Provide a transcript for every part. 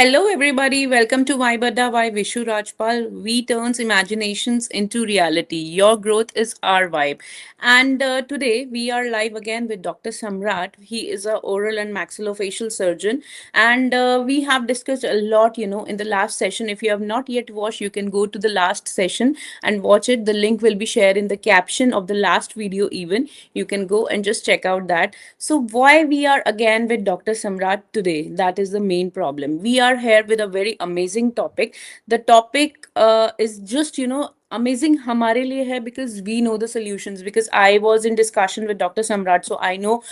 Hello, everybody. Welcome to Why Badda Why Vishu Rajpal. We turns imaginations into reality. Your growth is our vibe. And today we are live again with Dr. Samrat. He is a oral and maxillofacial surgeon, and we have discussed a lot. In the last session. If you have not yet watched, you can go to the last session and watch it. The link will be shared in the caption of the last video. Even you can go and just check out that. So, why we are again with Dr. Samrat today? That is the main problem. We are here with a very amazing topic. The topic is just, amazing हमारे लिए है because we know the solutions, because I was in discussion with Dr. Samrat, so I know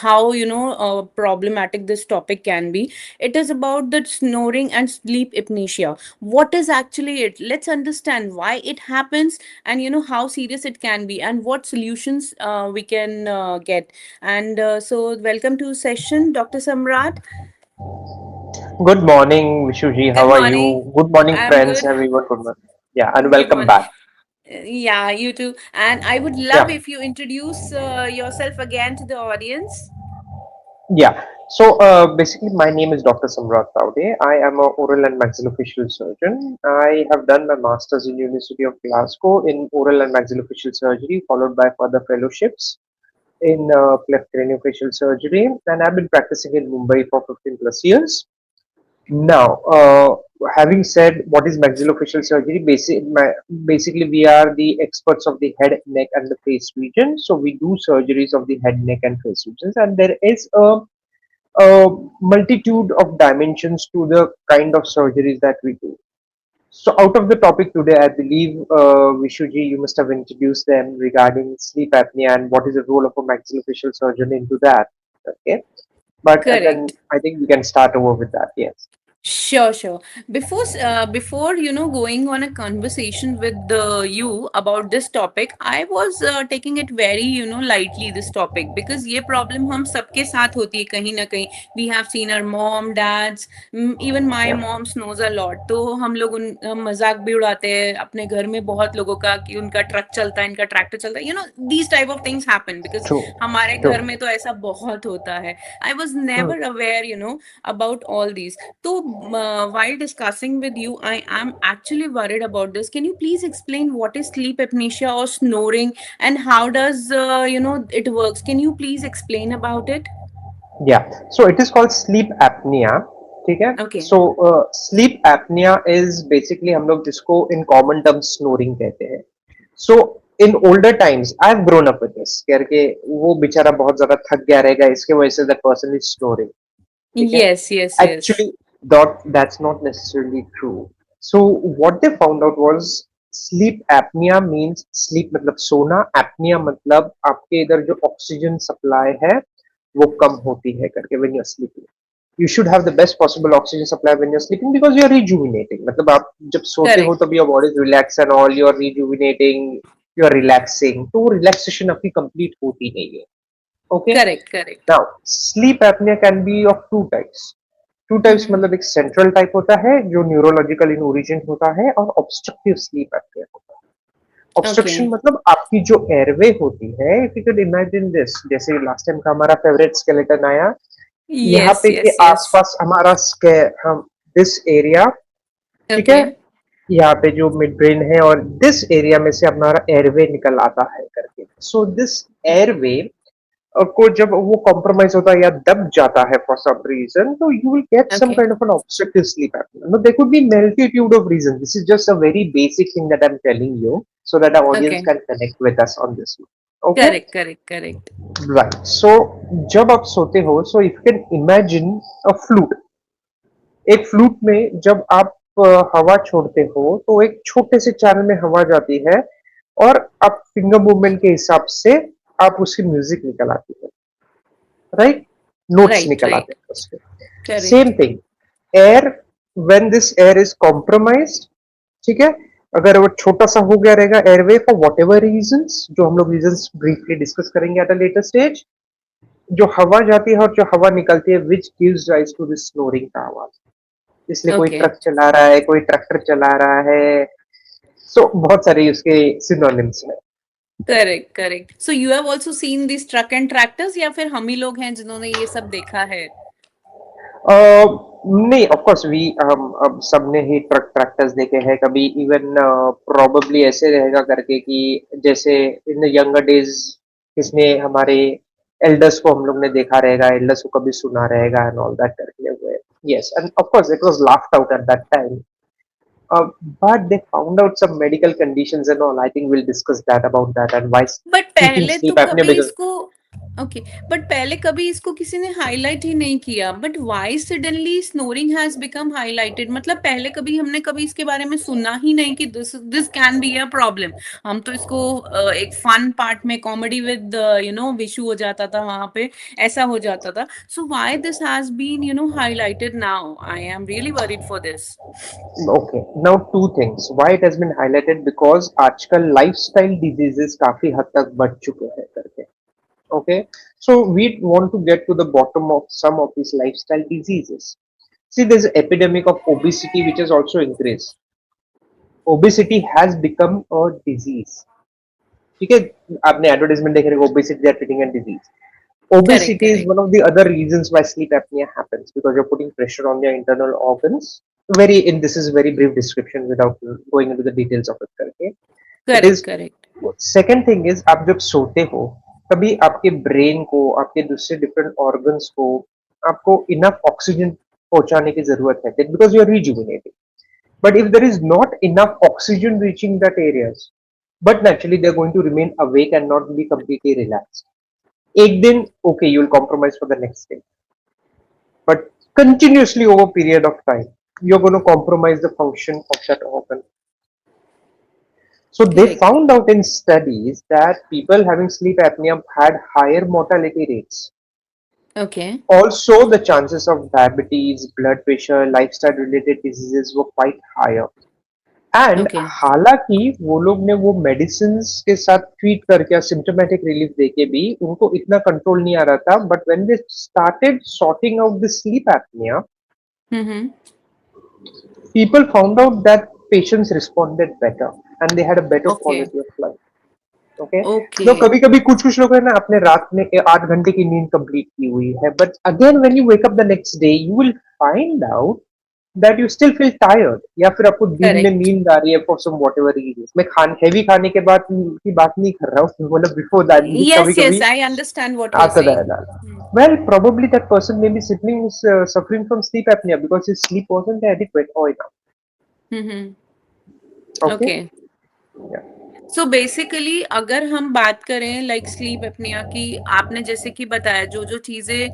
how problematic this topic can be. It is about the snoring and sleep apnea. What is actually it? Let's understand why it happens, and how serious it can be, and what solutions we can get. And so, welcome to session, Dr. Samrat. Good morning, Vishuji. Good How are morning. you? Good morning, I'm friends. good. Everyone, good morning. Yeah, and Good welcome morning. back. Yeah, you too. And I would love Yeah, if you introduce yourself again to the audience. yeah. So, basically, my name is Dr. Samrat Taude. I am a oral and maxillofacial surgeon. I have done my master's in University of Glasgow in oral and maxillofacial surgery, followed by further fellowships in cleft craniofacial surgery, and I've been practicing in Mumbai for 15 plus years. Now, having said what is maxillofacial surgery, basically we are the experts of the head, neck, and the face region. So we do surgeries of the head, neck, and face regions, and there is a multitude of dimensions to the kind of surgeries that we do. So, out of the topic today, I believe Vishuji, you must have introduced them regarding sleep apnea and what is the role of a maxillofacial surgeon into that. Okay, but then Correct. I think we can start over with that. Yes. Sure, sure. Before going on a conversation with you about this topic, I was taking it very lightly, this topic, because ये problem हम सबके साथ होती है कहीं ना कहीं. We have seen our mom, dads, even my Yeah. mom knows a lot. तो हम मजाक भी उड़ाते हैं अपने घर में बहुत लोगों का कि उनका ट्रक चलता है, इनका ट्रैक्टर चलता है. These type of things happen because True, हमारे घर true. में तो ऐसा बहुत होता है. I was Hmm. never aware, about all these. So, while discussing with you, I am actually worried about this. Can you please explain what is sleep apnea or snoring, and how does it works? Can you please explain about it? Yeah, so it is called sleep apnea. ठीक है. Okay. So sleep apnea is basically हम लोग जिसको in common terms snoring कहते हैं. So in older times I've grown up with this करके वो बेचारा बहुत ज्यादा थक गया रहेगा इसके वजह से that person is snoring. ठीक है. Yes, yes, yes. Actually that's not necessarily true. So what they found out was sleep apnea means sleep मतलब सोना, apnea मतलब आपके इधर जो ऑक्सीजन सप्लाई है वो कम होती है करके when you're sleeping. You should have the best possible oxygen supply when you're sleeping because you're rejuvenating. मतलब आप जब सोते हो Correct. तब your body is relaxed and all you're rejuvenating, you're relaxing. तो relaxation आपकी complete होती नहीं है. Okay. Correct. Correct. Now sleep apnea can be of two types. Two types Mm-hmm. मतलब एक सेंट्रल टाइप होता है जो न्यूरोलॉजिकल इन ओरिजिन होता है और ऑब्स्ट्रक्टिव स्लीप एप्निया होता है. Obstruction Okay. मतलब आपकी जो एयरवे होती है, if you can imagine this, जैसे लास्ट टाइम का हमारा फेवरेट स्केलेटन आया, यहाँ Yes, पे के yes, yes. आसपास हमारा हम दिस एरिया, ठीक है, Okay. यहाँ पे जो मिड ब्रेन है और दिस एरिया में से हमारा एयरवे निकल आता है करके. सो दिस एयरवे को जब वो कॉम्प्रोमाइज होता है या दब जाता है फॉर सम रीजन, तो you will get some Okay. Kind of an obstructive sleep apnea. No, there could be multitude of reason. This is just a very basic thing that I am telling you so that our audience Okay. Can connect with us on this. Okay. Correct. Correct. Correct. Right. So जब आप सोते हो, so if you can imagine a flute. एक flute में जब आप हवा छोड़ते हो तो एक छोटे से चैनल में हवा जाती है और आप फिंगर मूवमेंट के हिसाब से आप उसकी म्यूजिक निकल आती है, राइट, नोट्स Right. निकल Right. आते हैं उसके. Same Correct. Thing air, when this air is compromised, ठीक है, अगर वो छोटा सा हो गया रहेगा airway for whatever reasons, जो हम लोग रीजंस ब्रीफली डिस्कस करेंगे एट अ लेटर स्टेज, जो हवा जाती है और जो हवा निकलती है which gives rise to this snoring का आवाज. इसलिए कोई Okay. ट्रक चला रहा है, कोई ट्रैक्टर चला रहा है. सो बहुत सारे उसके सिनोनिम्स हैं. Correct correct. So you have also seen this truck and tractors, या फिर हम ही लोग हैं जिन्होंने ये सब देखा है? नहीं, ऑफ कोर्स वी हम अब सबने ही ट्रैक्टर्स देखे हैं, कभी इवन प्रोबेबली ऐसे रहेगा करके कि जैसे इन द यंगर डेज किसने हमारे एल्डर्स को हम लोग ने देखा रहेगा, एल्डर्स को कभी सुना रहेगा एंड ऑल दैट करके हुए। Yes, end of course it was laughed out at that time. Uh, but they found out some medical conditions and all. I think we'll discuss that about that and why but treating पहले तो sleep apnea कभी because इसको okay but पहले कभी इसको किसी ने highlight ही नहीं किया, but why suddenly snoring has become highlighted? मतलब पहले कभी हमने कभी इसके बारे में सुना ही नहीं कि this this can be a problem. हम तो इसको एक फन पार्ट में कॉमेडी विद विशु हो जाता था वहां पे, ऐसा हो जाता था। So why this has been highlighted now? I am really worried for this. okay, now two things why it has been highlighted because आजकल lifestyle diseases काफी हद तक बढ़ चुके हैं करके। Okay, so we want to get to the bottom of some of these lifestyle diseases. See, there's an epidemic of obesity which has also increased. Obesity has become a disease. ठीक है, आपने एडवर्टाइजमेंट देखे रहेगा, obesity they are treating a disease. Correct, Obesity is correct, one of the other reasons why sleep apnea happens because you're putting pressure on their internal organs. Very in this is very brief description without going into the details of it करके। It correct, is correct, second thing is आप जब सोते हो तभी आपके brain को, आपके दूसरे डिफरेंट ऑर्गन्स को आपको इनफ ऑक्सीजन पहुंचाने की जरूरत है because you are rejuvenating. But if there is not enough oxygen reaching that areas, but naturally they're going to remain awake and not be completely relaxed. एक दिन okay, you'll compromise for the next day, but continuously over a period of time, you're going to compromise the function of that organ. So they correct. found out in studies that people having sleep apnea had higher mortality rates. Okay, Also, the chances of diabetes, blood pressure, lifestyle related diseases were quite higher. And okay, हालांकि वो लोग ने वो medicine के साथ treat करके symptomatic relief देके भी उनको इतना कंट्रोल नहीं आ रहा था, but when they started sorting out the sleep apnoea, hmm, people found out that patients responded better and they had a better okay, quality of life. Okay, okay, तो कभी कभी कुछ कुछ लोग है ना अपने रात में 8 घंटे की नींद कंप्लीट की हुई है, but again when you wake up the next day you will find out that you still feel tired, या फिर आपको दिन में करेक्ट। नींद आ रही है फॉर सम व्हाटएवर रीजन। मैं हेवी खाने के बाद की बात नहीं कर रहा हूँ, मतलब बिफोर दैट भी कभी Yes, yes, कभी I understand what you're आता saying. है ना। Well, probably that person may be suffering from sleep apnea because his sleep wasn't adequate or enough. Mm-hmm. Okay, Okay. yeah. So basically अगर हम बात करें लाइक स्लीप एपनिया की, आपने जैसे कि बताया जो जो चीजें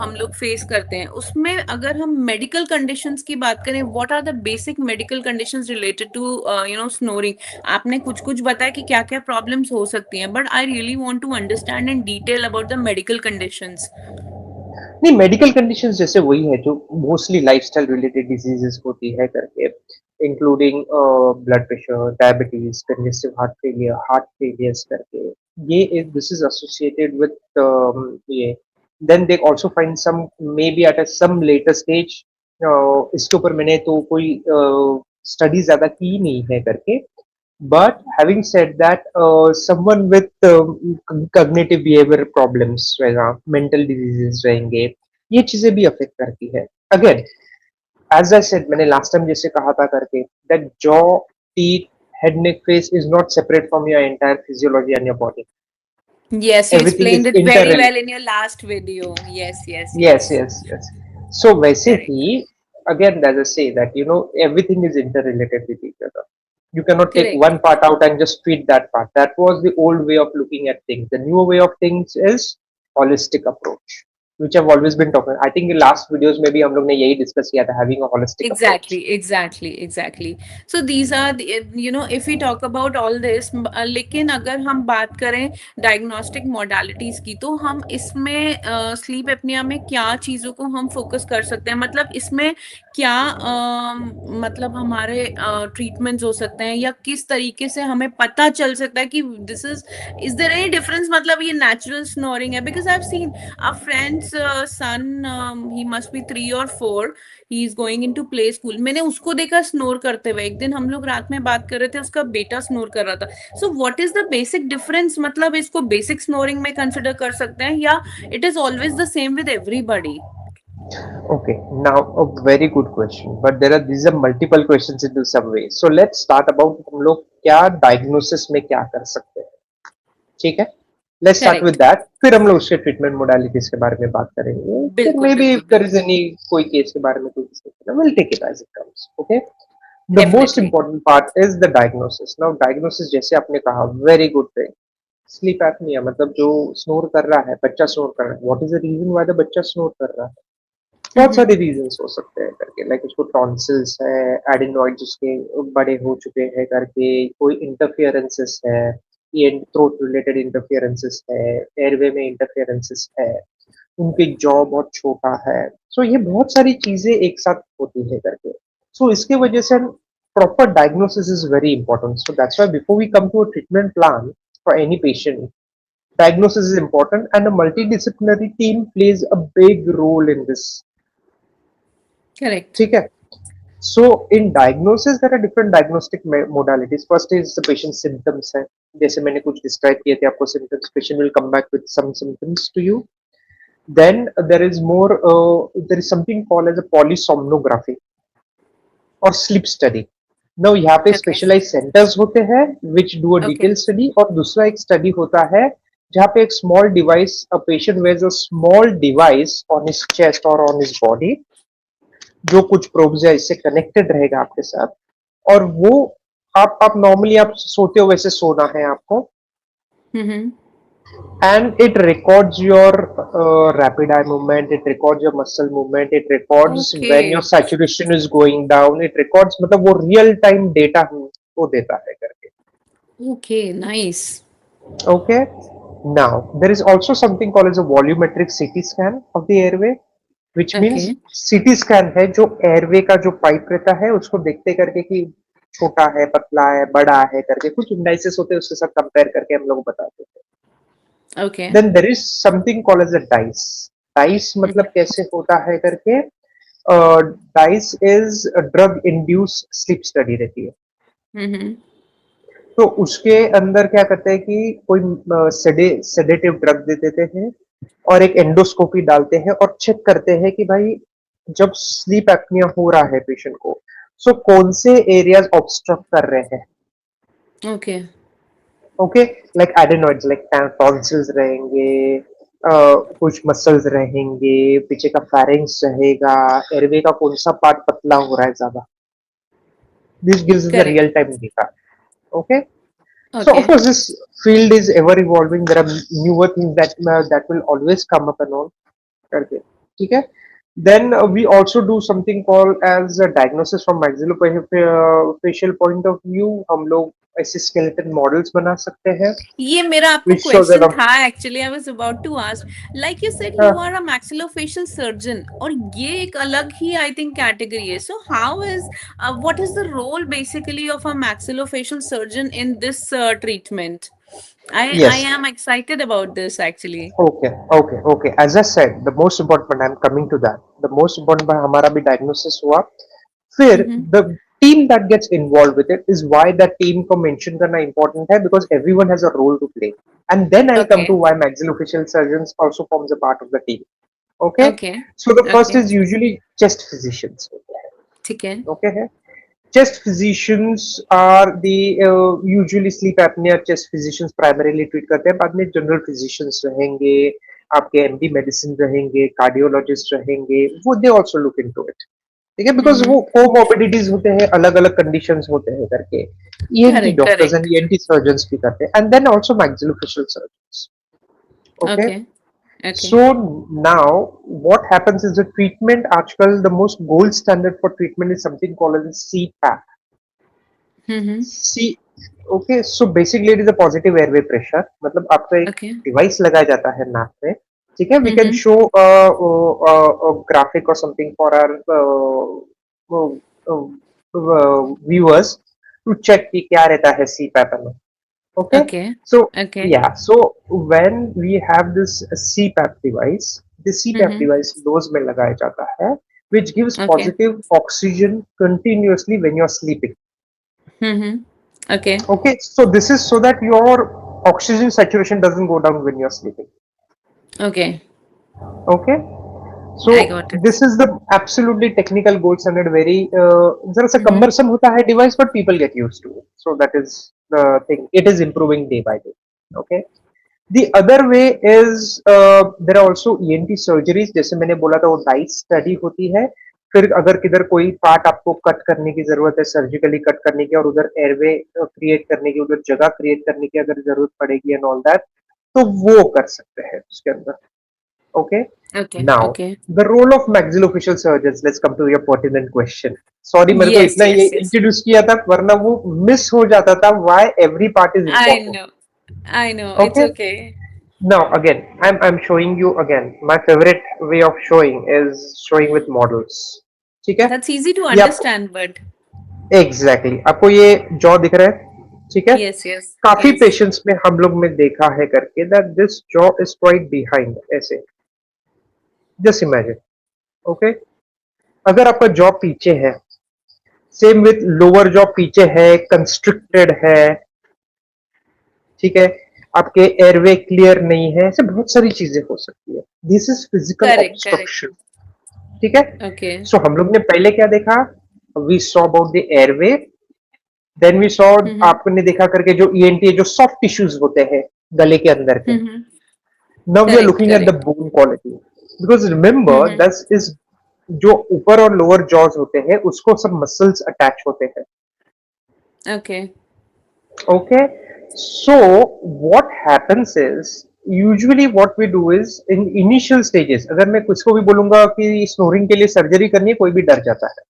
हम लोग फेस करते हैं, उसमें अगर हम मेडिकल कंडीशंस की बात करें, what are the basic medical conditions related to snoring? आपने कुछ कुछ बताया कि क्या क्या प्रॉब्लम्स हो सकती हैं, but I really want to understand in detail about the medical conditions. नहीं, मेडिकल कंडीशंस जैसे वही है जो मोस्टली लाइफस्टाइल रिलेटेड डिजीजेस होती है करके, including blood pressure, diabetes, congestive heart failures करके। ये दिस इज एसोसिएटेड विद ये। Then they also find some may be at a some later stage, इसके ऊपर मैंने तो कोई स्टडी ज्यादा की नहीं है करके। But having said that, someone with cognitive behavior problems रहेगा, mental diseases रहेंगे, ये चीजें भी affect करती है। Again, as I said, मैंने last time जैसे कहा था करके, that jaw, teeth, head, neck, face is not separate from your entire physiology and your body. Yes, you Everything explained is it very interrelated. well in your last video. Yes, yes, Yes, yes. yes, yes. So वैसे Correct. He again as I say that everything is interrelated with each other. You cannot take Correct. one part out and just treat that part. That was the old way of looking at things. The new way of things is holistic approach, which I've always been talking. I think in last videos maybe हम लोग ने यही discuss किया था, having a holistic approach. Exactly. So these are the, if we talk about all this, लेकिन अगर हम बात करें डायग्नोस्टिक मोडालिटीज की, तो हम इसमें स्लीप एपनिया में क्या चीजों को हम फोकस कर सकते हैं? मतलब इसमें क्या मतलब हमारे ट्रीटमेंट्स हो सकते हैं, या किस तरीके से हमें पता चल सकता है कि this is there any difference? मतलब ये नेचुरल स्नोरिंग है? Because I have seen a friend's son, he must be 3 or 4, he is going in to play school. मैंने उसको देखा स्नोर करते हुए। एक दिन हम लोग रात में बात कर रहे थे, उसका बेटा स्नोर कर रहा था। सो what is the basic difference? मतलब इसको बेसिक स्नोरिंग में कंसिडर कर सकते हैं, या it is always the same with everybody? Okay, now a very good question, but there are these are multiple questions into some way. So let's start about हम लोग क्या diagnosis में क्या कर सकते हैं, ठीक है? Let's start with Correct. that. फिर हम लोग उसके ट्रीटमेंट मोडालिटीज के बारे में बात करेंगे. फिर बिल्कुल मे बी बिल्कुल if there is बिल्कुल. any कोई केस के बारे में कोई discuss करना, we'll take it as it comes. Okay. The most Definitely. important part is the diagnosis. Now diagnosis जैसे आपने कहा, very good thing. Sleep apnoea मतलब जो स्नोर कर रहा है, बच्चा स्नोर कर रहा है. What is the reason why the बच्चा स्नोर कर रहा है? बहुत सारे Mm-hmm. रीजंस हो सकते हैं करके, लाइक उसको टॉन्सिल्स है, एडिनॉइड्स उसके बड़े हो चुके हैं करके, कोई इंटरफियरेंसेस है, ये थ्रोट रिलेटेड इंटरफियरेंसेस है, एयरवे में इंटरफियरेंसेस है, उनके जॉ बहुत छोटा है. सो ये बहुत सारी चीजें एक साथ होती है करके. सो इसके वजह से proper diagnosis is very important. So that's why before we come to a treatment plan for any patient, diagnosis is important and a multidisciplinary team plays a big role in this. Correct. ठीक है. So in diagnosis there are different diagnostic modalities. First is the patient symptoms है, जैसे मैंने कुछ describe किए थे आपको symptoms. Patient will come back with some symptoms to you. Then there is more there is something called as a polysomnography और sleep study. Now यहाँ पे Okay. specialized centers होते हैं which do a Okay. detailed study, और दूसरा एक study होता है जहाँ पे एक small device, a patient wears a small device on his chest or on his body, जो कुछ प्रोब्स है इससे कनेक्टेड रहेगा आपके साथ, और वो आप नॉर्मली आप सोते हो वैसे सोना है आपको, Mm-hmm. and it records your rapid eye movement, it records your muscle movement, it records when your Okay. saturation is going down, it records, मतलब वो रियल टाइम डेटा वो देता है करके. Okay. Nice. Okay. Now there is also something called as a volumetric CT scan of the airway, which means Okay. CT scan है जो airway का जो पाइप रहता है उसको देखते करके कि छोटा है, पतला है, बड़ा है करके कुछ इंडाइसेस होते हैं, उसके साथ कंपेयर करके हम लोग बताते हैं. Okay. Then there is something called as a DISE. DISE मतलब कैसे होता है करके, DISE is drug induce sleep study रहती है. Mm-hmm. तो उसके अंदर क्या करते हैं कि कोई सेडेटिव ड्रग दे देते हैं और एक एंडोस्कोपी डालते हैं और चेक करते हैं कि भाई जब स्लीप एपनिया हो रहा है पेशेंट को, सो कौन से एरियाज ऑब्स्ट्रक्ट कर रहे हैं. Okay. Okay. Like adenoids, like tonsils रहेंगे, कुछ मसल्स रहेंगे, पीछे का फेरिंग्स रहेगा, एयरवे का कौन सा पार्ट पतला हो रहा है ज्यादा. This gives us the Correct. Real time data. Okay. So of Okay. course this field is ever evolving. There are newer things that will always come up and all. करके, ठीक है. Then we also do something called as a diagnosis from maxillofacial point of view. हम लोग ऐसे skeleton models बना सकते हैं ये मेरा आपको which show that क्वेश्चन था actually. I was about to ask, like you said you are a maxillofacial surgeon, और ये एक अलग ही आई थिंक कैटेगरी है. So how is, what is the role basically of a maxillofacial surgeon in this treatment? I yes. am excited about this actually. Okay. As I said, the most important part, I'm coming to that. The most important part हमारा भी diagnosis हुआ. फिर Mm-hmm. the team that gets involved with it is why that team को mention करना important है, because everyone has a role to play. And then I'll come to Okay. why maxillofacial surgeons also forms a part of the team. Okay. Okay. So the first Okay. is usually chest physicians. ठीक है. Okay. Chest physicians are the usually sleep apnea chest physicians primarily treat करते हैं. बाद में general physicians रहेंगे, आपके MD medicine रहेंगे, cardiologist रहेंगे, वो they also look into it. ठीक है, बिकॉज Mm-hmm. वो कोमोर्बिडिटीज होते हैं, अलग अलग कंडीशंस होते हैं करके. ENT Correct. Doctors and Correct. ENT surgeons भी करते हैं, and then also maxillofacial surgeons. Okay. Okay. Okay. So now what happens is the treatment आजकल the most gold standard for treatment is something called as CPAP. Mm-hmm. C. Okay, so basically it is a positive airway pressure. मतलब आपका एक Okay. Device लगाया जाता है नाक में. ठीक है, we can Mm-hmm. show a graphic or something for our viewers to check कि क्या रहता है CPAP में. Okay, Okay. so Okay. yeah, so when we have this CPAP device, the CPAP Mm-hmm. device nose में लगाया जाता है, which gives Okay. positive oxygen continuously when you're sleeping. Mm-hmm. Okay. Okay, so this is so that your oxygen saturation doesn't go down when you're sleeping. Okay. Okay, so I got it. This is the absolutely technical gold standard very जरा सा Mm-hmm. Cumbersome होता है device but people get used to it so that is the thing it is improving day by day okay The other way is there are also ENT surgeries जैसे मैंने बोला था वो dice study होती है फिर अगर किधर कोई पार्ट आपको कट करने की जरूरत है सर्जिकली कट करने की और उधर एयरवे क्रिएट करने की उधर जगह क्रिएट करने की अगर जरूरत पड़ेगी एंड ऑल दैट तो वो कर सकते हैं उसके अंदर okay Okay. Now Okay. The role of maxillofacial surgeons let's come to your pertinent question sorry मेरे को Yes, इतना ये yes, yes. इंट्रोड्यूस किया था वरना वो मिस हो जाता था why every part is I important know. I know. It's okay okay. Now, again, I'm showing you again. My favorite way of showing is showing with models. ठीक है? That's easy to ये आपको understand, but exactly आपको ये jaw दिख रहा है ठीक है yes, yes, काफी yes. पेशेंट्स में हम लोग में देखा है करके that this jaw is quite behind ऐसे जस्ट इमेजिन ओके अगर आपका जॉ पीछे है सेम विथ लोअर जॉ पीछे है कंस्ट्रिक्टेड है ठीक है आपके एयरवे क्लियर नहीं है ऐसे बहुत सारी चीजें हो सकती है this is physical Correct, correct. Obstruction ठीक है Okay. सो हम लोग ने पहले क्या देखा we saw about the airway then we saw Mm-hmm. आपने देखा करके जो ईएनटी जो सॉफ्ट टिश्यूज होते हैं गले के अंदर के Mm-hmm. Now we are Correct, looking at the correct. Bone quality because remember Mm-hmm. This is जो ऊपर और लोअर जॉज होते हैं उसको सब मसल्स अटैच होते हैं Okay. okay so what happens is usually what we do is in initial stages अगर मैं किसको भी बोलूंगा कि स्नोरिंग के लिए सर्जरी करनी है कोई भी डर जाता है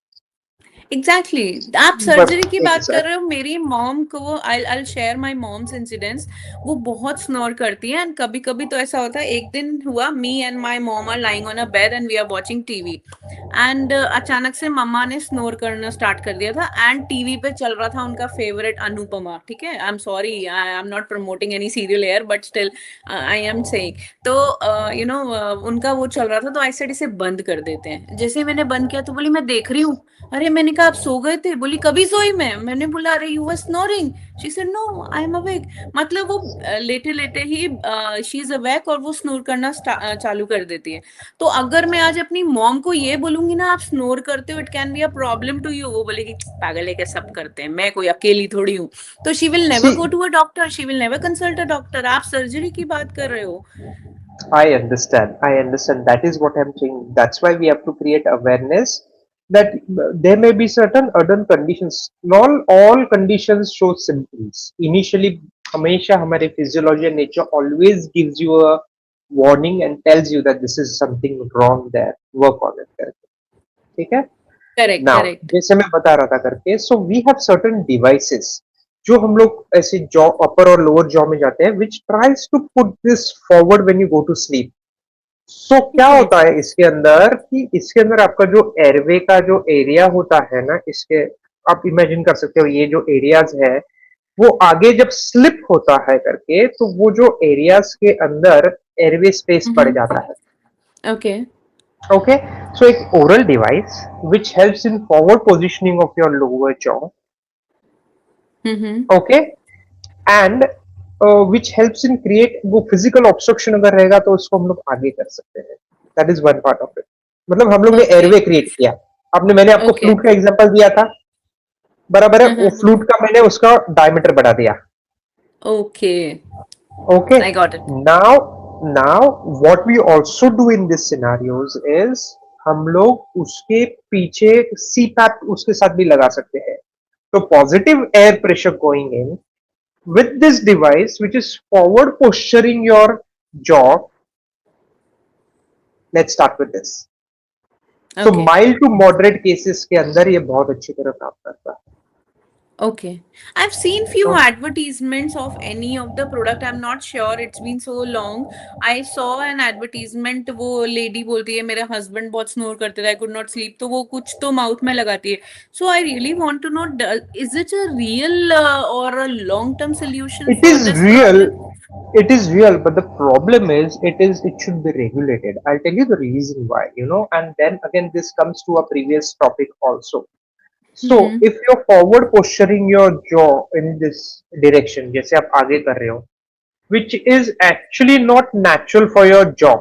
एग्जैक्टली आप बट सर्जरी की बात कर रहे एग्जैक्ट हो मेरी मॉम को वो I share my moms incidents वो बहुत स्नोर करती है एंड कभी कभी तो ऐसा होता है एक दिन हुआ me and my mom are lying on a bed and we are watching TV and अचानक से मम्मा ने स्नोर करना स्टार्ट कर दिया था एंड टीवी पे चल रहा था उनका फेवरेट अनुपमा ठीक है I am sorry I am not promoting any serial air but still I am saying तो उनका वो चल रहा था तो आई सेड इसे बंद कर देते हैं जैसे मैंने बंद किया तो बोली मैं देख रही हूँ अरे मैंने कहा आप सो गए थे बोली कभी सोई मैंने बोला अरे you were snoring she said no I am awake मतलब वो लेटे लेटे ही शी इज अवेक और वो स्नोर करना चालू कर देती है तो अगर मैं आज अपनी मॉम को ये बोलूंगी ना आप स्नोर करते हो it can be a problem to you वो बोलेगी पागल है क्या सब करते हैं मैं कोई अकेली थोड़ी हूँ तो she will never go see to a doctor she will never consult a doctor आप सर्जरी की बात कर रहे हो I understand that is what I'm saying that's why we have to create awareness that there may be certain other conditions not all conditions show symptoms initially हमेशा हमारे physiology and nature always gives you a warning and tells you that this is something wrong there work on it करके ठीक है correct now correct जैसे मैं बता रहा था करके so we have certain devices जो हम लोग ऐसे जॉ अपर और लोअर जॉ में जाते हैं which tries to put this forward when you go to sleep so क्या ओके होता है इसके अंदर कि इसके अंदर आपका जो एयरवे का जो एरिया होता है ना इसके आप इमेजिन कर सकते हो ये जो एरियाज है वो आगे जब स्लिप होता है करके तो वो जो एरियाज के अंदर एयरवे स्पेस पड़ जाता है ओके okay so एक oral device which helps in forward positioning of your lower jaw hmm okay and which helps in create वो physical obstruction अगर रहेगा तो उसको हम लोग आगे कर सकते हैं that is one part of it मतलब हम लोग ने ओके एयरवे क्रिएट किया आपने मैंने आपको ओके फ्लूट का एग्जांपल दिया था बराबर है हाँ वो हाँ फ्लूट का मैंने उसका डायमीटर बढ़ा दिया okay okay I got it now now what we also do in this scenarios is हम लोग उसके पीछे CPAP उसके साथ भी लगा सकते हैं तो positive air pressure going in with this device which is forward posturing your jaw let's start with this so okay mild to moderate cases के अंदर ये बहुत अच्छी तरह काम करता है Okay. I've seen few तो advertisements of any of the product. I'm not sure. It's been so long. I saw an advertisement. वो lady बोलती है मेरे husband बहुत snore करते थे. I could not sleep. तो वो कुछ तो mouth में लगाती है. So I really want to know, is it a real or a long-term solution it for is this real problem? it is real but the problem is it should be regulated I'll tell you the reason why and then again this comes to a previous topic also so Mm-hmm. if you're forward posturing your jaw in this direction जैसे आप आगे कर रहे हो which is actually not natural for your jaw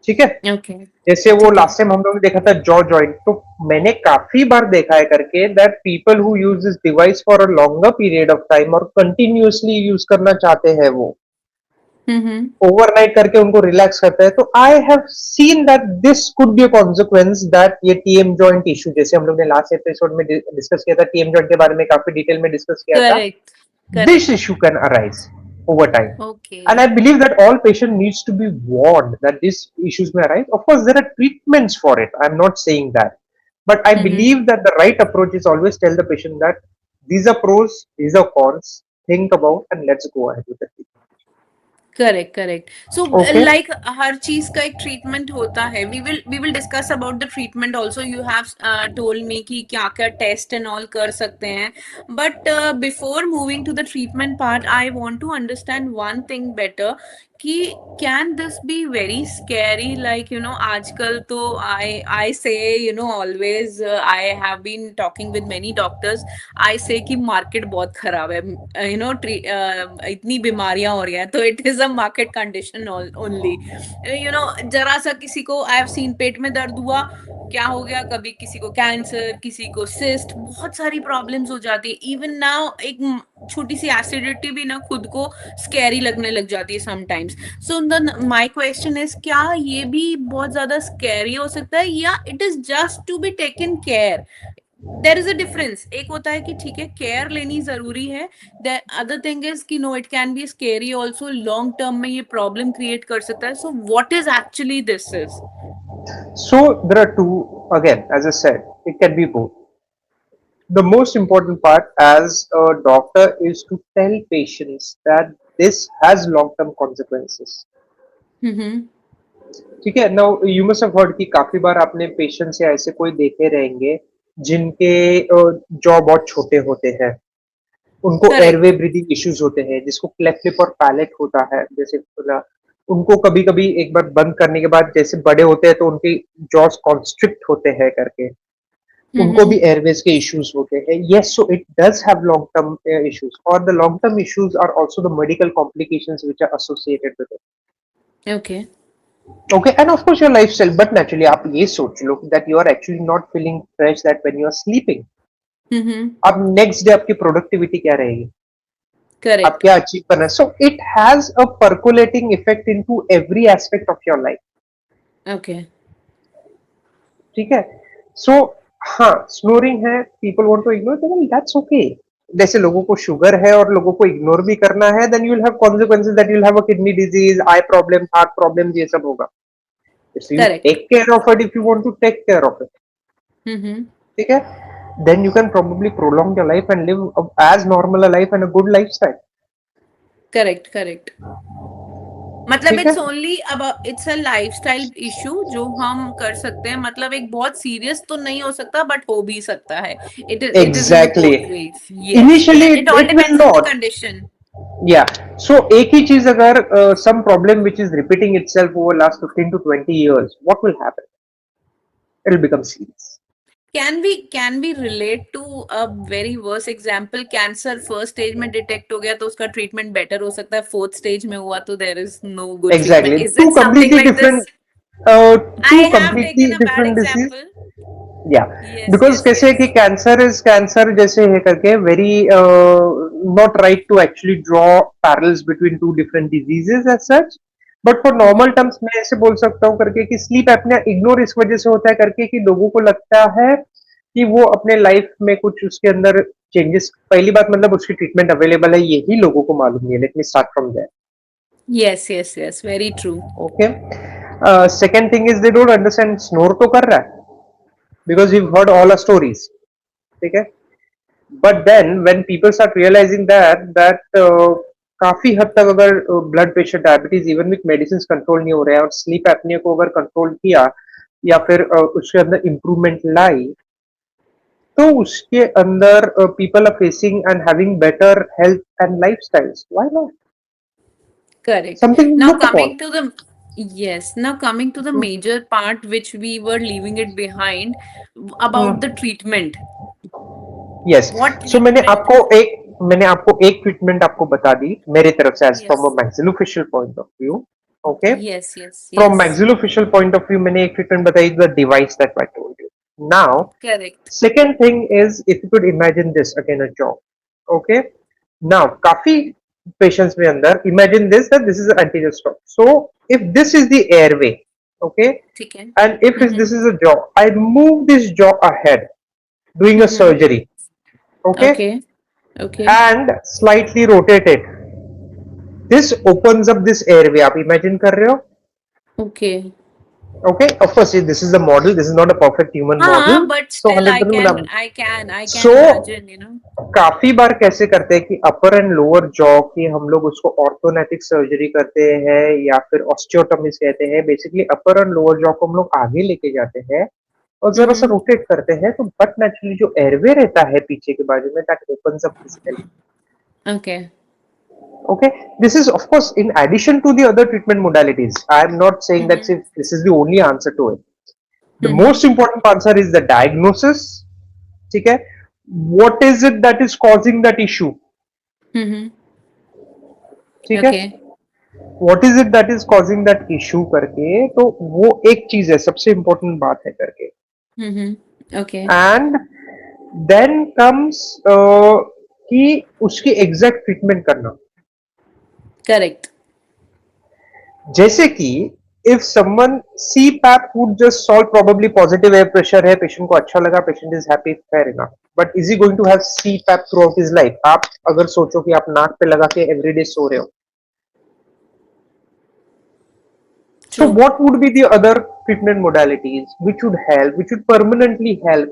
ठीक है। Okay. जैसे वो ठीक है। लास्ट टाइम हम लोग ने देखा था जॉ जॉइंट, तो मैंने काफी बार देखा है करके that people who use this device for a longer period of time और कंटिन्यूअसली यूज करना चाहते हैं वो हम्म। ओवरनाइट करके उनको रिलैक्स करता है, तो आई have seen that this could be a consequence that ये टीएम जॉइंट इशू, जैसे हम लोग ने लास्ट एपिसोड में डिस्कस किया था टीएम जॉइंट के बारे में, काफी डिटेल में डिस्कस किया था, correct. this correct. issue can arise over time. Okay. And I believe that all patient needs to be warned that these issues may arise. Of course, there are treatments for it. I'm not saying that. But I hmm. believe that the right approach is always tell the patient that these are pros, these are cons, think about and let's go ahead with it. Correct. Correct. So Okay. Like हर चीज का एक treatment होता है। We will discuss about the treatment also. You have told me कि क्या क्या test and all कर सकते हैं, but before moving to the treatment part I want to understand one thing better कि can this be very scary, like you know आजकल तो I say you know always I have been talking with many doctors, आई से कि market बहुत खराब है, you know इतनी बीमारियां हो रही हैं, तो it is a market condition only. You know जरा सा किसी को आई हैव सीन पेट में दर्द हुआ, क्या हो गया, कभी किसी को कैंसर, किसी को सिस्ट, बहुत सारी प्रॉब्लम्स हो जाती है। इवन नाउ एक छोटी सी एसिडिटी भी ना खुद को स्कैरी लगने लग जाती है sometimes. So my question is, क्या ये भी बहुत ज्यादा स्कैरी हो सकता है या it is just to be taken care? There is a difference. एक होता है कि ठीक है केयर लेनी जरूरी है, द अदर थिंग इज कि no it can be scary also, long term में ये प्रॉब्लम क्रिएट कर सकता है। So what is actually this is? So there are two, again, as I said, it can be both. The most important part as a doctor is to tell patients that this has long-term consequences. हम्म। ठीक है। Now you must have heard कि काफी बार आपने patient से ऐसे कोई देखे रहेंगे जिनके जॉ बहुत छोटे होते हैं, उनको एयरवे करेक्ट। ब्रीदिंग इश्यूज होते हैं, जिसको क्लेफ्ट लिप और पैलेट होता है, जैसे बोला, उनको कभी कभी एक बार बंद करने के बाद जैसे बड़े होते हैं तो उनके जॉस कॉन्स्ट्रिक्ट होते हैं करके, उनको हम्म। भी एयरवेज के इश्यूज होते हैं। Yes, so it does have long term issues और the long term issues are also the medical complications which are associated with okay. it. Okay, and of course your lifestyle, but naturally आप ये सोच लो that you are actually not feeling fresh that when you are sleeping, हम्म। अब next day आपकी productivity क्या रहेगी, आप correct. क्या achieve करना है। So it has a percolating effect into every aspect of your life. Okay. ठीक है। सो हाँ, स्नोरिंग है, पीपल वांट टू इग्नोर, तो दैट्स ओके। जैसे लोगों को शुगर है और लोगों को इग्नोर भी करना है, then you will have consequences that you will have a kidney disease, eye problem, heart problem, ये सब होगा। So you correct. Take care of it if you want to take care of it. Hmm. ठीक है। Then you can probably prolong your life and live as normal a life and a good lifestyle. Correct. Correct. मतलब ठीक है। It's only अब it's a lifestyle issue जो हम कर सकते हैं, मतलब एक बहुत सीरियस तो नहीं हो सकता बट हो भी सकता है। It is in the exactly. Both ways. Yes, initially it all it will depends on the not. Condition. या सो एक ही चीज अगर some problem which is repeating itself over last 15 to 20 years, what will happen? It will become serious. Can be relate to a very worse example, cancer first stage में detect हो गया तो उसका treatment better हो सकता है, fourth stage में हुआ तो there is no good treatment. Exactly. Is it something like this? Two I have completely taken a bad different disease. Example. Yeah, yes because yes कैसे है कि यस। कैंसर इज कैंसर जैसे है करके very not right to actually draw parallels between two different diseases as such. But for normal terms मैं ऐसे बोल सकता हूँ करके कि स्लीप एपनिया इग्नोर इस वजह से होता है करके कि लोगों को लगता है कि वो अपने लाइफ में कुछ उसके अंदर चेंजेस, पहली बात मतलब उसकी ट्रीटमेंट अवेलेबल है यही लोगों को मालूम नहीं है। Let me start from there. Yes yes yes, very true. Okay. Second thing is they don't understand snore तो कर रहा है because you heard all our stories. ठीक है। But then when people start realizing that काफी हद तक अगर blood pressure, diabetes even with medicine control नहीं हो रहे हैं और स्लीप एपनिया को अगर कंट्रोल किया या फिर उसके अंदर इम्प्रूवमेंट लाई, तो उसके अंदर people are facing and having better health and lifestyles, why not, Correct. Something Now look upon. coming to the yes, now coming to the major part which we were leaving it behind, about the treatment. Yes. What so treatment? मैंने आपको एक treatment आपको बता दी मेरे तरफ से as from a Yes. Maxillofacial point of view. Okay. Yes, yes, From yes. maxillofacial point of view, मैंने एक treatment बताई, the device that I told you. Now, Correct. second thing is, if you could imagine this again, a jaw. Okay. Now, काफी patients में अंदर imagine this, that this is the anterior stop. So if this is the airway, okay, ठीक है. and if Mm-hmm. this is a jaw, I move this jaw ahead, doing a Mm-hmm. surgery, okay, Okay. Okay. and slightly rotate it. This opens up this airway. आप imagine कर रहे हो? Okay. Okay, of course, this is a model. This is not a perfect human model. But So still, 100% I can So imagine, you know. काफी बार कैसे करते हैं कि अपर and lower jaw की हम लोग उसको ऑर्थोनेटिक सर्जरी करते हैं या फिर ऑस्टियोटॉमीज कहते हैं. Basically upper and lower jaw को हम लोग आगे लेके जाते हैं और जरा सा Mm-hmm. रोटेट करते हैं, तो बट नेचुरली जो एयरवे रहता है पीछे के बाजू में, that opens up physically. Okay. Okay, this is of course in addition to the other treatment modalities. I am not saying that Mm-hmm. this is the only answer to it. The Mm-hmm. most important answer is the diagnosis. ठीक है, what is it that is causing that issue? Mm-hmm. ठीक है, Okay. what is it that is causing that issue करके, तो वो एक चीज है, सबसे important बात है करके. Mm-hmm. Okay. And then comes कि उसकी exact treatment करना. Correct. जैसे कि if someone CPAP would just solve, probably positive air pressure है, patient को अच्छा लगा, patient is happy, fair enough. But is he going to have CPAP throughout his life? आप अगर सोचो कि आप नाक पे लगा के everyday सो रहे हो, so True. what would be the other treatment modalities which would help, which would permanently help?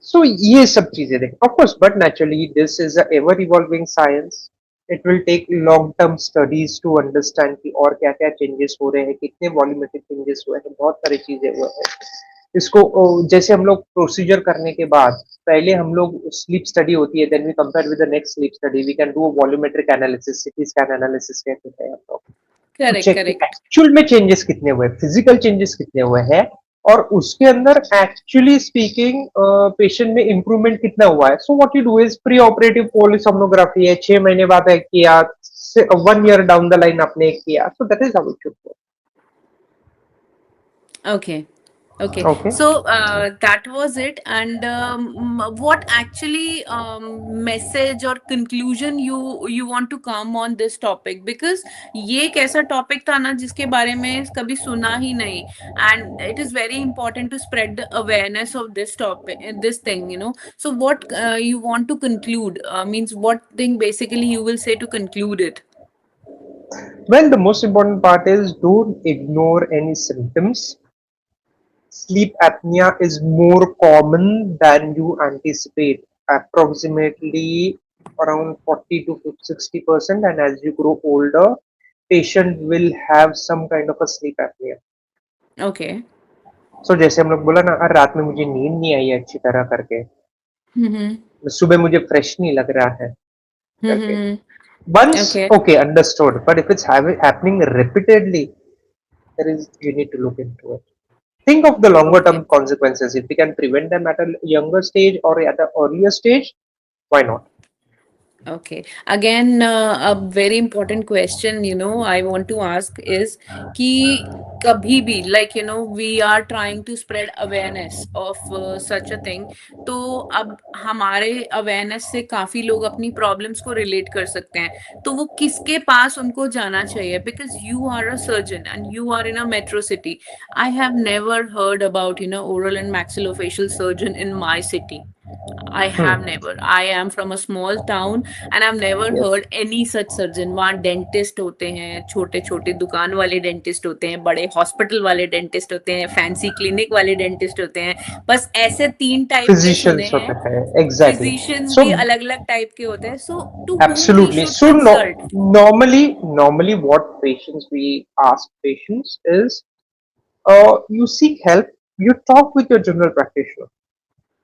So ये सब चीजें देखें, of course, but naturally this is a ever evolving science. It will take long term studies to understand कि और क्या क्या changes हो रहे हैं, कितने volumetric changes हुए हैं, बहुत सारी चीजें हुए हैं. इसको जैसे हम लोग प्रोसीजर करने के बाद पहले हम लोग स्लीप स्टडी होती है, then we compare with the next sleep study, we can do a volumetric analysis, CT scan analysis कहते हैं हम लोग, टू Correct. चेक कि Correct. एक्चुअल में चेंजेस कितने हुए, फिजिकल चेंजेस कितने हुए हैं, और उसके अंदर एक्चुअली स्पीकिंग पेशेंट में इंप्रूवमेंट कितना हुआ है. So what you do is pre operative polysomnography है, 6 महीने बाद एक किया, 1 ईयर डाउन द लाइन आपने एक किया, सो that is how it should go. Okay. Okay. Okay. So that was it. And what actually message or conclusion you want to come on this topic? Because ये एक ऐसा topic था ना जिसके बारे में कभी सुना ही नहीं. And it is very important to spread the awareness of this topic, this thing, you know. So what you want to conclude? Means what thing basically you will say to conclude it? Well, the most important part is don't ignore any symptoms. Sleep apnea is more common than you anticipate, approximately around 40 to 60%. And as you grow older, patient will have some kind of a sleep apnea. Okay. So जैसे हम लोग बोला ना, रात में मुझे नींद नहीं आई अच्छी तरह करके, Mm-hmm. सुबह मुझे फ्रेश नहीं लग रहा है करके. Mm-hmm. Once, Okay. okay, understood. But if it's happening repeatedly, there is, you need to look into it. Think of the longer Okay. term consequences. If we can prevent them at a younger stage or at an earlier stage, why not? Okay. Again, a very important question, you know, I want to ask is कि कभी भी like you know we are trying to spread awareness of such a thing. तो अब हमारे awareness से काफी लोग अपनी problems को relate कर सकते हैं. तो वो किसके पास उनको जाना चाहिए? Because you are a surgeon and you are in a metro city. I have never heard about, you know, oral and maxillofacial surgeon in my city. I have Hmm. never. I am from a small town and I've never Yes. heard any such surgeon. वहाँ dentist होते हैं, छोटे छोटे दुकान वाले dentist होते हैं, बड़े हॉस्पिटल वाले डेंटिस्ट होते हैं, फैंसी क्लिनिक वाले डेंटिस्ट होते हैं. बस ऐसे 3 टाइप के सुने Physicians होते हैं. हैं. Exactly. फिजिशियंस So भी अलग अलग टाइप के होते हैं. So to whom we absolutely. should So no, consult? normally what patients we ask patients is, you seek help, you talk with your general practitioner.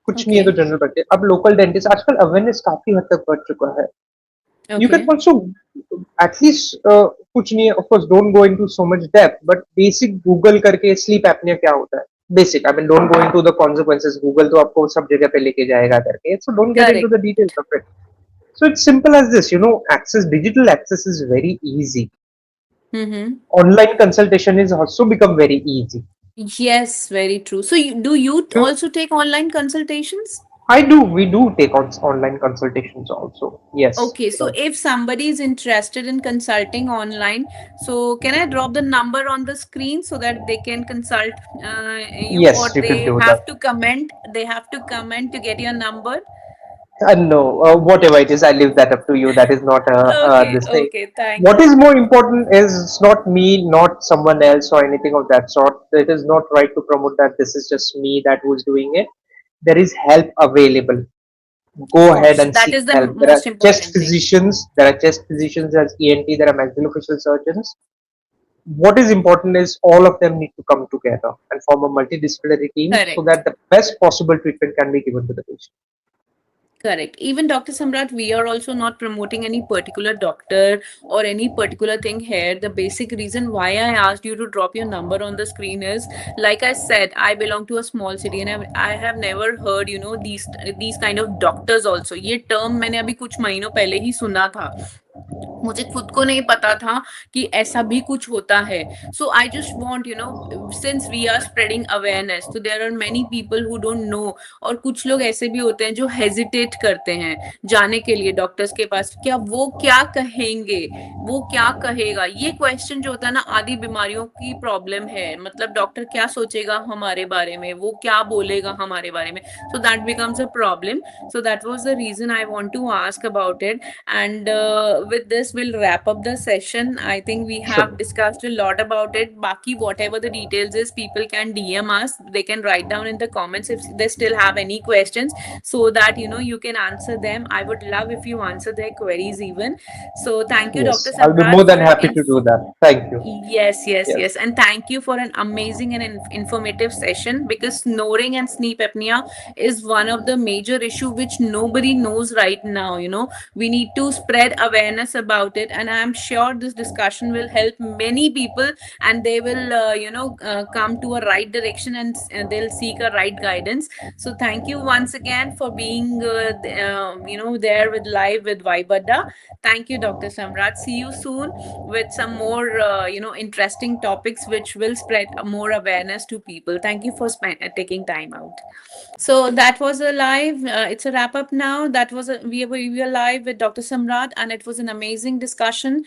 कुछ नहीं है तो Okay. General practice. अब लोकल डेंटिस्ट आजकल awareness काफी हद तक बढ़ चुका है. You can Okay. also at least कुछ नहीं है, of course don't go into so much depth, but basic Google करके sleep apnea क्या होता है, basic, I mean don't go into the consequences. Google तो आपको सब जगह पे लेके जाएगा करके, so don't get into Correct. the details of it. So it's simple as this, access, digital access is very easy. Mm-hmm. Online consultation is also become very easy. Yes, very true. So, do you So also take online consultations? we do take on online consultations also. Yes. Okay, so if somebody is interested in consulting online, so can I drop the number on the screen so that they can consult you, or Yes, you can they do that. have to comment? They have to comment to get your number. No, whatever it is, I leave that up to you. That is not Okay, this thing. okay, thank What you. is more important is it's not me, not someone else or anything of that sort. It is not right to promote that this is just me that who's doing it. There is help available. Of Go ahead course, and that seek is the help. There are most chest important thing. physicians. There are chest physicians as ENT. There are maxillofacial surgeons. What is important is all of them need to come together and form a multidisciplinary team so Correct. that the best possible treatment can be given to the patient. Correct. Even Dr. Samrat, we are also not promoting any particular doctor or any particular thing here. The basic reason why I asked you to drop your number on the screen is, like I said, I belong to a small city and I have never heard, these kind of doctors also. ये term मैंने अभी कुछ महीनों पहले ही सुना था. मुझे खुद को नहीं पता था कि ऐसा भी कुछ होता है. So I just want, since we are spreading awareness, so there are many people who don't know. और कुछ लोग ऐसे भी होते हैं जो हेजिटेट करते हैं जाने के लिए डॉक्टर्स के पास. क्या वो क्या कहेंगे, वो क्या कहेगा, ये क्वेश्चन जो होता है ना, आदि बीमारियों की प्रॉब्लम है. मतलब डॉक्टर क्या सोचेगा हमारे बारे में, वो क्या बोलेगा हमारे बारे में. So that becomes a problem. So that was the reason I want to ask about it. And with this, we'll wrap up the session. I think we have Sure. discussed a lot about it. Baki, whatever the details is, people can DM us. They can write down in the comments if they still have any questions, so that you can answer them. I would love if you answer their queries even. So thank you, Dr. Yes, I'll be more Samrat, than for an happy to do that. Thank you. Yes, yes, Yes. yes. And thank you for an amazing and informative session, because snoring and sleep apnea is one of the major issue which nobody knows right now. We need to spread awareness about it, and I am sure this discussion will help many people, and they will come to a right direction, and they'll seek a right guidance. So thank you once again for being there with live with Vibada. Thank you, Dr. Samrat. See you soon with some more interesting topics which will spread more awareness to people. Thank you for taking time out. So that was a live. It's a wrap up now. That was we were live with Dr. Samrat, and it was an amazing discussion.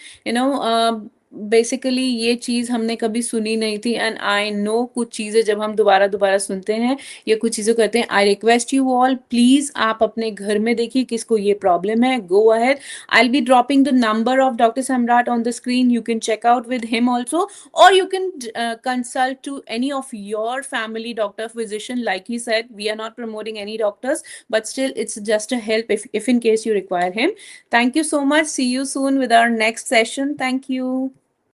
Basically ये चीज़ हमने कभी सुनी नहीं थी, and I know कुछ चीज़ें जब हम दोबारा दोबारा सुनते हैं, ये कुछ चीज़ें करते हैं. I request you all, please आप अपने घर में देखिए किसको ये प्रॉब्लम है. Go ahead. I'll be dropping the number of Dr. Samrat on the screen. You can check out with him also, or you can consult to any of your family doctor, physician. Like he said, we are not promoting any doctors, but still, it's just a help if in case you require him. Thank you so much. See you soon with our next session. Thank you.